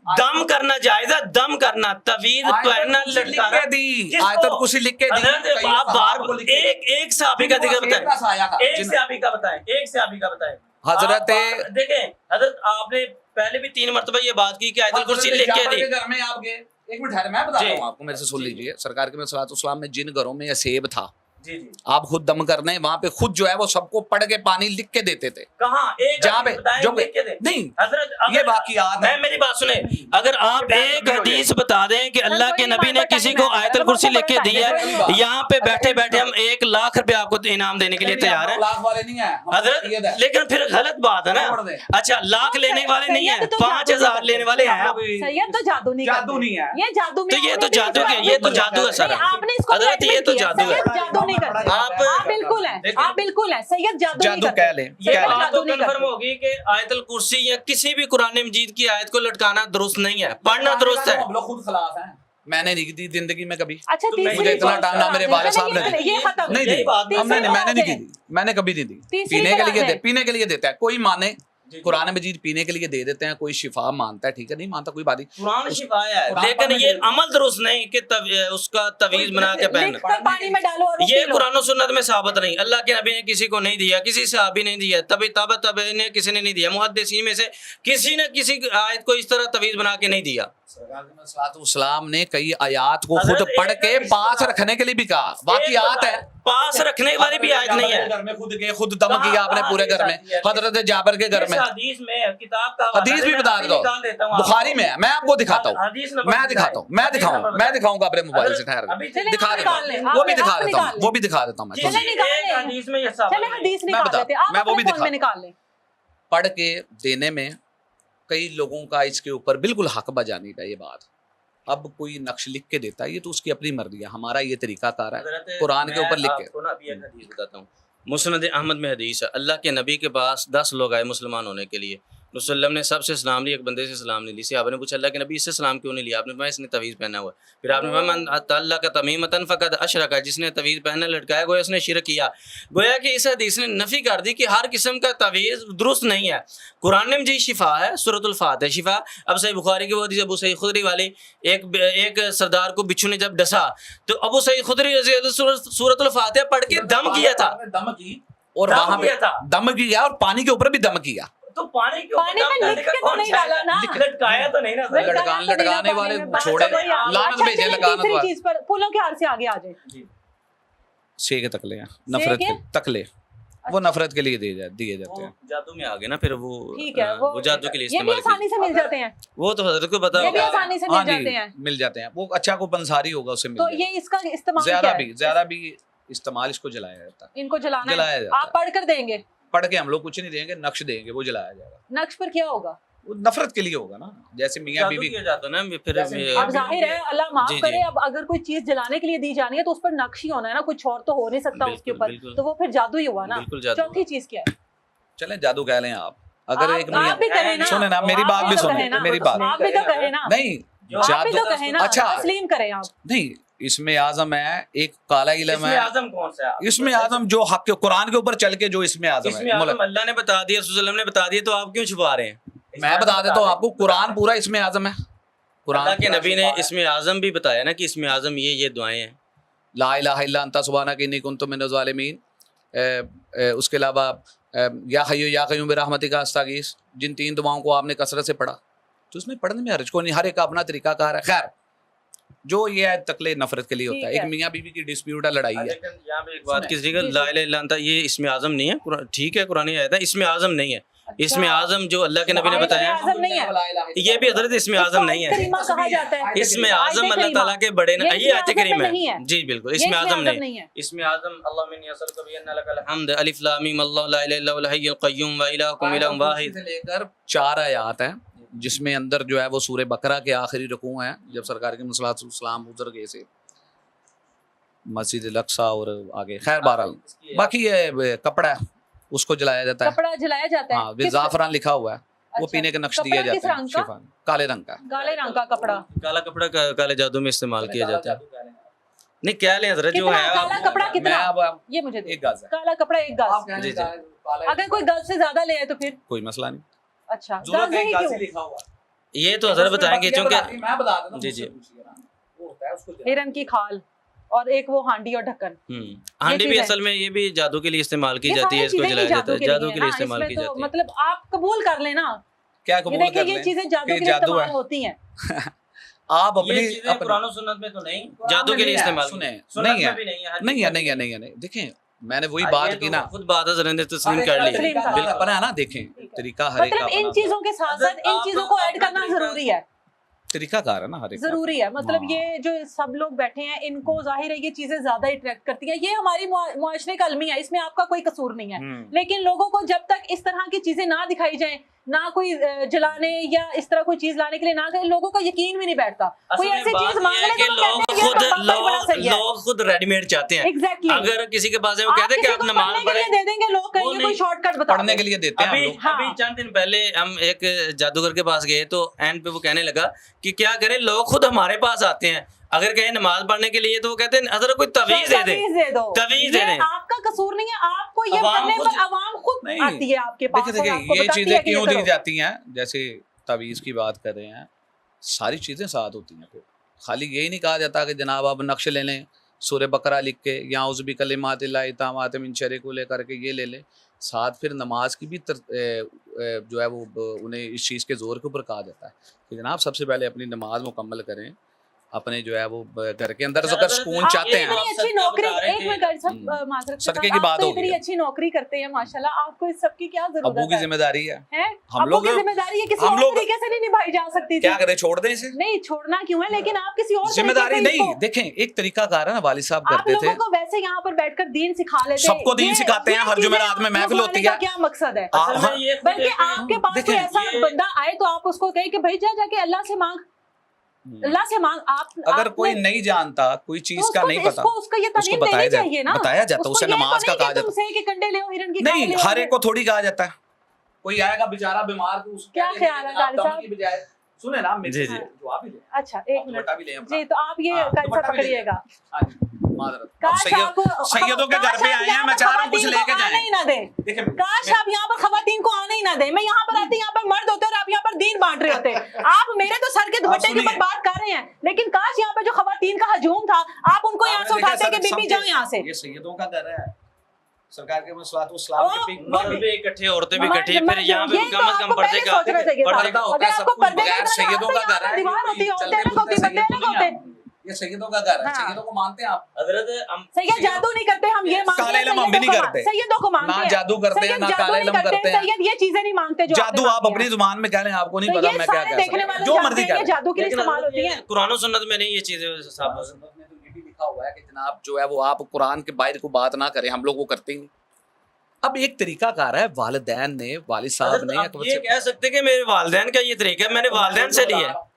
दम करना जायज है, दम करना, तवीज पहनना, लटकाना दी आयतल कुर्सी लिख के दी। आप बार एक सहाबी का जिक्र बताएं, एक सहाबी का बताएं, एक सहाबी का बताएं। हजरत देखें हजरत, आपने पहले भी 3 मरतबा ये बात की कि आयतल कुर्सी लिख के दी। घर में आप गए, एक मिनट ठहरे, मैं बताता हूँ आपको, मेरे से सुन लीजिए। सरकार के सलाम में जिन घरों में सेब था, जी जी, आप खुद दम करने, वहां पे खुद जो है वो सबको पढ़ के पानी लिख के देते थे। कहाँ एक जहाँ पे जो लिख के दे नहीं, हजरत, ये वाकयात है। मेरी बात सुने, अगर आप एक हदीस बता दें कि अल्लाह के नबी ने किसी को आयतल कुर्सी लिख के दी है, यहाँ पे बैठे बैठे हम 1 लाख रुपए आपको इनाम देने के लिए तैयार हैं लाख वाले नहीं है हजरत, लेकिन फिर गलत बात है ना। अच्छा, लाख लेने वाले नहीं है, 5000 लेने वाले हैं। सैयद तो जादू नहीं है, ये जादू में, तो ये तो जादू के, ये तो जादू है सर, आपने इसको हजरत ये तो जादू है। जादू नहीं करते आप, बिल्कुल है, आप बिल्कुल है, सैयद जादू नहीं करते। कह ले, ये बात तो कन्फर्म होगी कि आयतल कुर्सी या किसी भी कुरान मजीद की आयत को लटकाना दुरुस्त नहीं है, पढ़ना दुरुस्त है। हम लोग खुद खिलाफ हैं, मैंने नहीं की जिंदगी में कभी। अच्छा, मुझे इतना टाइम ना मेरे वाले साहब ने ये खत्म, नहीं दी, हमने मैंने नहीं की, मैंने कभी नहीं दी। पीने के लिए देता है, कोई माने कुरान मजीद पीने के लिए दे देते हैं, कोई शिफा मानता है, ठीक है, नहीं मानता कोई बात नहीं, कुरान शिफा है, लेकिन ये अमल दुरुस्त नहीं कि उसका तवीज बना के पहनना, पानी में डालो और ये कुरान और सुन्नत में साबित नहीं। अल्लाह के नबी ने किसी को नहीं दिया, किसी सहाबी ने दिया, तबे ने किसी ने नहीं दिया, मुहद्दिसीन में से किसी ने किसी आयत को इस तरह तवीज बना के नहीं दिया। सरकार ने कई आयात को खुद पढ़ के पास रखने के लिए भी कहा, बाकी आयत है पास रखने वाली भी आयत नहीं है। घर में खुद गए, खुद दम किया आपने पूरे घर में, हजरत जाबर के घर में। हदीस में किताब का हदीस भी बता देता हूँ, बुखारी में है, मैं आपको दिखाता हूँ, मैं दिखाऊंगा अपने मोबाइल से, ठहर दिखा देता हूँ, वो भी दिखा देता हूँ, वो भी दिखा देता हूँ मैं वो भी दिखा। पढ़ के देने में कई लोगों का इसके ऊपर बिल्कुल हक बजाने का ये बात। अब कोई नक्श लिख के देता है, ये तो उसकी अपनी मर्जी है, हमारा ये तरीका कार है कुरान के ऊपर लिख के। हदीस बताता हूँ, मुस्नद अहमद में हदीस है, अल्लाह के नबी के पास 10 लोग आए मुसलमान होने के लिए, रसूलुल्लाह ने सबसे सलाम लिया, एक बंदे से सलाम नहीं ली। साहब ने पूछा अल्लाह के नबी इससे सलाम क्यों नहीं लिया? आपने कहा इसने तवीज़ पहना हुआ। फिर आपने कहा मन अल्लाह का तमीमतन फ़क़द अशरका, जिसने तवीज़ पहना लटकाया गोया उसने शिरक किया। गोया कि इस हदीस ने नफ़ी कर दी कि हर किस्म का तवीज़ दुरुस्त नहीं है। कुरान में जी शिफा है, सूरतुल फातिहा शिफा। अब सही बुखारी की वो हदीस अबू सईद खुदरी वाली, एक सरदार को बिच्छू ने जब डसा तो अबू सईद खुदरी सूरतुल फातिहा पढ़ के दम किया था, दम की, और वहां पे दम किया और पानी के ऊपर भी दम किया। तो पानी के ऊपर लिख के तो नहीं डाला ना, लटकाया तो नहीं ना, लटकाने वाले छोड़े, लानत भेजे लगाने वाले। चीज पर फूलों के हार से आगे आ जाए, शेख तकले हैं, नफरत के तकले, वो नफरत के लिए दिए जाते हैं। जादू में आ गए ना फिर वो, ठीक है, वो जादू के लिए ये भी आसानी से मिल जाते हैं, वो तो हजरत को पता ये भी होगा। आसानी से मिल जाते हैं, मिल जाते हैं। वो अच्छा को पंसारी होगा उससे मिल तो जाएगा। ये इसका इस्तेमाल ज्यादा भी इस्तेमाल इसको जलाया जाता है, इनको जलाया जाता है। आप पढ़ कर देंगे, पढ़ के हम लोग कुछ नहीं देंगे, नक्श देंगे, वो जलाया जाएगा। नक्श पर क्या होगा? वो नफरत के लिए होगा ना, जैसे मियां बीवी किया जाता ना फिर। अब जाहिर है अल्लाह माफ जी, करे, जी। अब अगर कोई चीज जलाने के लिए दी जानी है तो उस पर नक्श ही होना है ना, कुछ और तो हो नहीं सकता उसके ऊपर, बिल्कुल। तो वो फिर जादू ही हुआ ना। बिल्कुल जादू। चौथी चीज क्या है? चले जादू कह लें आप, अगर एक आप भी कहें ना, सुने ना, मेरी आप बात भी तो सुने, कहें ना, मेरी बात आप भी तो कहें ना, नहीं, आप भी तो कहें ना, अच्छा तस्लीम करें आप। नहीं, इसमें आजम है, एक काला इल्म है। आजम कौन सा है? इसमें आजम जो हक के कुरान के ऊपर चल के जो इसमें आजम इसमें है, आजम अल्लाह ने बता दिया, रसूल सल्लल्लाहु अलैहि वसल्लम ने बता दिया, तो आप क्यों छुपा रहे हैं? मैं बता देता हूँ आपको, कुरान पूरा इसमें आजम है। कुरान अल्लाह के नबी ने इसमें आजम भी बताया ना कि इसमें आजम ये दुआएं हैं। ला इलाहा इल्ला अंता सुब्हानका इन्नी कुन्तु मिनज़ ज़ालिमीन, उसके अलावा या हय्यु या क़य्यूम बिरहमतिका अस्तगीस, जिन 3 दुआओं को आपने कसरत से पढ़ा, तो उसमें पढ़ने में हर्ज को नहीं, हर एक का अपना तरीका कार है। खैर, जो ये है तकले नफरत के लिए होता है, एक मियाँ बीवी की डिस्प्यूट है, लड़ाई है। यहाँ पे एक बात किसी का ला इलाहा इल्ला अंता, ये इसमें आजम नहीं है, ठीक है कुरानी आयत है, इसमें आजम नहीं है। इसमें आजम जो अल्लाह के नबी ने बताया, आजम नहीं है, ये भी हजरत इसमें आजम नहीं है। करीमा कहा जाता है, इसमें आजम अल्लाह ताला के बड़े न, ये आयत करीम नहीं है है। जी बिल्कुल, ये इसमें आजम नहीं नहीं है। इसमें आजम अल्लाह मिन यसलका बिअन्ना लकल हम्द अलिफ लाम मीम अल्लाहु ला इलाहा इल्ला हुवल हय्युल क़य्यूम व इलाहुकुम इलाहुन वाहिद, लेकर 4 आयात हैं जिसमें अंदर जो है वो सूरह बकरा के आखिरी रुकू है, जब सरकार के मुसल्लम गुजर गए से मस्जिद अल-अक़सा और आगे। खैर बहरहाल, बाकी ये कपड़ा है, उसको जलाया जाता है, कपड़ा जलाया जाता है, हाँ, ज़ाफ़रान लिखा हुआ है, वो पीने के नक्श दिए जाते हैं। शिफा काले रंग का, काले रंग का कपड़ा, काला कपड़ा काले जादू में इस्तेमाल किया जाता है। नहीं क्या लें हजरत, जो है काला कपड़ा कितना, अब ये मुझे दो। 1 गज है, काला कपड़ा 1 गज, जी, जी। अगर कोई गज से ज्यादा ले आए तो फिर कोई मसला नहीं। अच्छा, गज ही क्यों? یہ تو حضرت بتائیں گے چونکہ میں بتا دیتا ہوں جی جی وہ ہوتا ہے اس کو ہرن کی کھال اور ایک وہ ہانڈی اور ڈھکن. ہانڈی بھی چیز ہے. اصل میں یہ بھی جادو کے لیے استعمال کی یہ جاتی ہے, ساری اس کو چیزیں جلایا جاتا ہے, جادو کے لیے نا, استعمال اس کی میں تو جاتی ہے. مطلب آپ قبول کر لیں نا, کیا یہ قبول دیکھیں کر یہ لیں چیزیں جادو کہ کے لیے جادو استعمال ہے. ہوتی ہیں. آپ یہ اپنی چیزیں قرآن و سنت میں تو نہیں, جادو کے لیے استعمال سنیں سنت نہیں میں ہے بھی نہیں ہے, نہیں ہے نہیں ہے نہیں ہے نہیں. دیکھیں میں نے وہی بات کی نا, خود بات حضرت نے تسلیم کر لی. تسلیم کر لی. اپنا ہے نا. دیکھیں طریقہ ہر ایک کا مطلب ان اپنا چیزوں کے ساتھ ساتھ ان چیزوں کو ایڈ کرنا ضروری ہے, طریقہ کار ہے نا ہر ایک کا. ضروری ہے. مطلب ہاں. یہ جو سب لوگ بیٹھے ہیں ان کو ظاہر ہے یہ چیزیں زیادہ اٹریکٹ کرتی ہیں, یہ ہماری معاشرے کا المی ہے, اس میں آپ کا کوئی قصور نہیں ہے. لیکن لوگوں کو جب تک اس طرح کی چیزیں نہ دکھائی جائیں, نہ کوئی جلانے یا اس طرح کوئی چیز لانے کے لیے نہ کرے, لوگوں کا یقین بھی نہیں بیٹھتا. کوئی ایسی چیز مانگ لے تو لوگ خود ریڈی میڈ چاہتے ہیں. ایگزیکٹلی اگر کسی کے پاس ہے وہ کہتے ہیں کہ آپ نماز پڑھیں, دے دیں گے, لوگ کہیں گے کوئی شارٹ کٹ بتا پڑھنے کے لیے دیتے ہیں ہم ابھی لوگ. ابھی چند دن پہلے ہم ایک جادوگر کے پاس گئے تو اینڈ پہ وہ کہنے لگا کہ کیا کریں, لوگ خود ہمارے پاس آتے ہیں اگر کہیں نماز پڑھنے کے لیے تو وہ کہتے ہیں حضرت کوئی تعویذ دے دیں, تعویذ دے دیں. آپ کا قصور نہیں ہے, آپ کو یہ کرنے پر عوام خود آتی ہے آپ کے پاس. دیکھیں یہ چیزیں کیوں دی جاتی ہیں, جیسے تعویذ کی بات کر رہے ہیں, ساری چیزیں ساتھ ہوتی ہیں. خالی یہی نہیں کہا جاتا کہ جناب آپ نقش لے لیں سورہ بقرہ لکھ کے, یا اعوذ بکلمات اللہ التامات من شر کو لے کر کے یہ لے لیں, ساتھ پھر نماز کی بھی جو ہے وہ انہیں اس چیز کے زور کے اوپر کہا جاتا ہے کہ جناب سب سے پہلے اپنی نماز مکمل کریں, اپنے جو ہے وہ گھر کے اندر اگر سکون چاہتے ہیں. اچھی نوکری, ایک منٹ صدقے کی بات ہوگی, اتنی اچھی نوکری کرتے ہیں ماشاءاللہ, آپ کو اس سب کی کیا ضرورت ہے؟ ابو کی ذمہ داری ہے, ہم لوگ کی ذمہ داری ہے, کسی اور طریقے سے نہیں نبھائی جا سکتی. کیا کریں, چھوڑ دیں اسے, نہیں چھوڑنا کیوں ہے, لیکن آپ کسی اور ذمہ داری نہیں. دیکھیں ایک طریقہ کار ہے نا, والد صاحب کرتے تھے, آپ لوگوں کو ویسے یہاں پر بیٹھ کر دین سکھا لیتے, سب کو دین سکھاتے ہیں, ہر جمعرات میں محفل ہوتی ہے. کیا مقصد ہے, بلکہ آپ کے پاس کوئی ایسا بندہ آئے تو آپ اس کو کہیں کہ بھائی جا کے اللہ سے مانگ, اللہ سے مانگ. آپ اگر کوئی نہیں جانتا, کوئی چیز کا نہیں پتا, اس کو یہ تعلیم دینی چاہیے نا, بتایا جاتا, اسے نماز کا کہا جاتا. نہیں, ہر ایک کو تھوڑی کہا جاتا ہے. کوئی آئے گا بیچارہ بیمار, کیا خیال ہے قاری صاحب, سنیں نا جی جی اچھا ایک منٹ جی, تو آپ یہ کیسا پکڑیے گا, سیدوں کے گھر پہ آئے ہیں, میں چاہ رہا ہوں کچھ لے کے جائیں. کاش آپ یہاں پر خواتین کو آنے ہی نہ دیں. میں یہاں پر آتی, یہاں پر مرد ہوتے اور آپ یہاں پر دین بانٹ رہے ہوتے. آپ میرے تو سر کے دوپٹے کے اوپر بات کر رہے ہیں, لیکن کاش یہاں پر جو خواتین کا ہجوم تھا آپ ان کو یہاں سے اٹھاتے کہ بی بی جاؤ یہاں سے. یہ سیدوں کا گھر ہے, سرکار کے مسلات و اسلام کے مرد بھی اکٹھے, عورتیں بھی اکٹھی, پھر یہاں پہ کم از کم پردے کا پردہ ہوتا ہے, سب کچھ بغیر سیدوں کا گھر ہے. دیوار ہوتی ہے, عورتیں الگ ہوتی, بندے الگ ہوتے. یہ سیدوں کا گھر ہے, سیدوں کو مانتے ہیں آپ. حضرت سید جادو نہیں کرتے, ہم یہ مانتے ہیں, کالے علم ہم بھی نہیں کرتے, سیدوں کو مانتے ہیں, نہ جادو کرتے ہیں, نہ کالے علم کرتے ہیں. سید یہ چیزیں نہیں مانگتے, جو جادو آپ اپنی زبان میں کہہ لیں, آپ کو نہیں پتا میں کیا کہہ سکتا ہوں, جو مرضی کہہ لیں. جادو کے لیے استعمال ہوتی ہیں. قرآن و سنت میں نہیں یہ چیزیں صاحب, یہ بھی لکھا ہوا ہے کہ جناب جو ہے وہ آپ قرآن کے باہر کو بات نہ کریں, ہم لوگ وہ کرتے ہی. اب ایک طریقہ کار ہے, والدین نے, والد صاحب نے یہ کہہ سکتے کہ میرے والدین کا یہ طریقہ ہے, میں نے والدین سے لیا ہے.